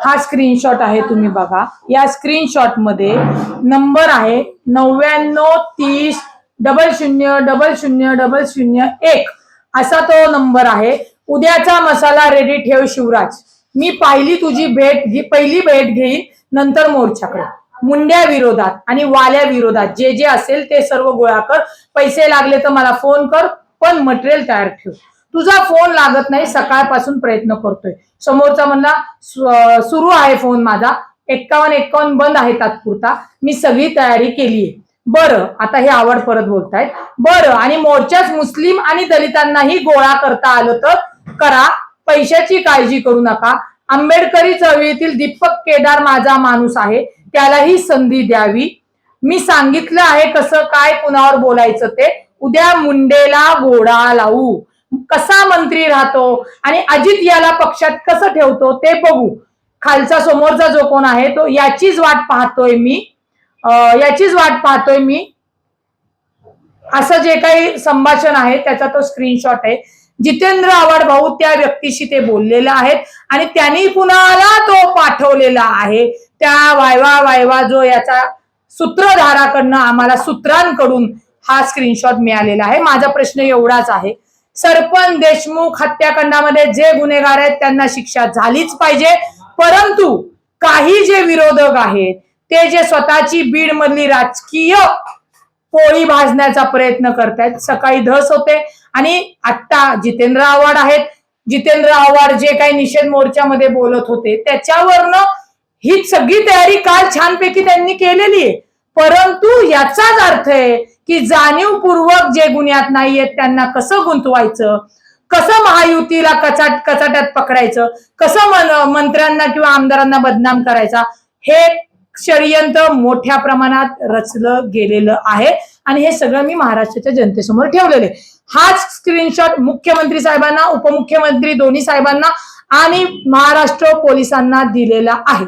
हा स्क्रीनशॉट आहे, तुम्ही बघा. या स्क्रीनशॉट मध्ये नंबर आहे 9930000001 असा तो नंबर आहे. उद्याचा मसाला रेडी ठेव शिवराज. मी पहिली तुझी पहिली भेट घेईन, नंतर मोर्चाकडे. मुंड्या विरोधात आणि वाल्या विरोधात जे जे असेल ते सर्व गोळा कर. पैसे लागले तर मला फोन कर, पण मटेरियल तयार ठेव. तुझा फोन लागत नाही, सकाळपासून प्रयत्न करतोय. समोरचा म्हणला सुरू आहे फोन माझा, 51 बंद आहे तात्पुरता, मी सगळी तयारी केलीये. बरं, आता हे आवड परत बोलतायत. बरं, आणि मोर्चाच मुस्लिम आणि दलितांनाही गोळा करता आलं तर करा, पैशाची काळजी करू नका. आंबेडकरी चळवळीतील दीपक केदार माझा माणूस आहे, त्यालाही संधी द्यावी. मी सांगितलं आहे कसं काय कुणावर बोलायचं ते. उद्या मुंडेला घोडा लावू. कसा मंत्री राहतो आणि अजित याला पक्षात कसं ठेवतो ते बघू. खालचा समोरचा जो कोण आहे तो याचीच वाट पाहतोय मी. असं जे काही संभाषण आहे त्याचा तो स्क्रीनशॉट आहे. जितेंद्र आव्हाड भाऊ त्या व्यक्तीशी ते बोललेले आहेत आणि त्यांनी कुणाला तो पाठवलेला आहे. त्या वायवा जो याचा सूत्रधाराकडनं आम्हाला सूत्रांकडून हा स्क्रीनशॉट मिळालेला आहे. माझा प्रश्न एवढाच आहे, सरपंच देशमुख हत्याकांडामध्ये जे गुन्हेगार आहेत त्यांना शिक्षा झालीच पाहिजे. परंतु काही जे विरोधक आहेत ते जे स्वतःची बीड मधली राजकीय पोळी भाजण्याचा प्रयत्न करतायत, सकाळी धस होते. आणि आता जितेंद्र आव्हाड आहेत, जितेंद्र आव्हाड जे काही निषेध मोर्चामध्ये बोलत होते त्याच्यावरनं ही सगळी तयारी काल छानपैकी त्यांनी केलेली आहे. परंतु याचाच अर्थ आहे की जाणीवपूर्वक जे गुन्ह्यात नाहीयेत त्यांना कसं गुंतवायचं, कसं महायुतीला कचाट्यात पकडायचं, कसं मंत्र्यांना किंवा आमदारांना बदनाम करायचा, हे षडयंत्र मोठ्या प्रमाणात रचलं गेलेलं आहे. आणि हे सगळं मी महाराष्ट्राच्या जनतेसमोर ठेवलेले. हाच स्क्रीनशॉट मुख्यमंत्री साहेबांना, उपमुख्यमंत्री दोन्ही साहेबांना आणि महाराष्ट्र पोलिसांना दिलेला आहे.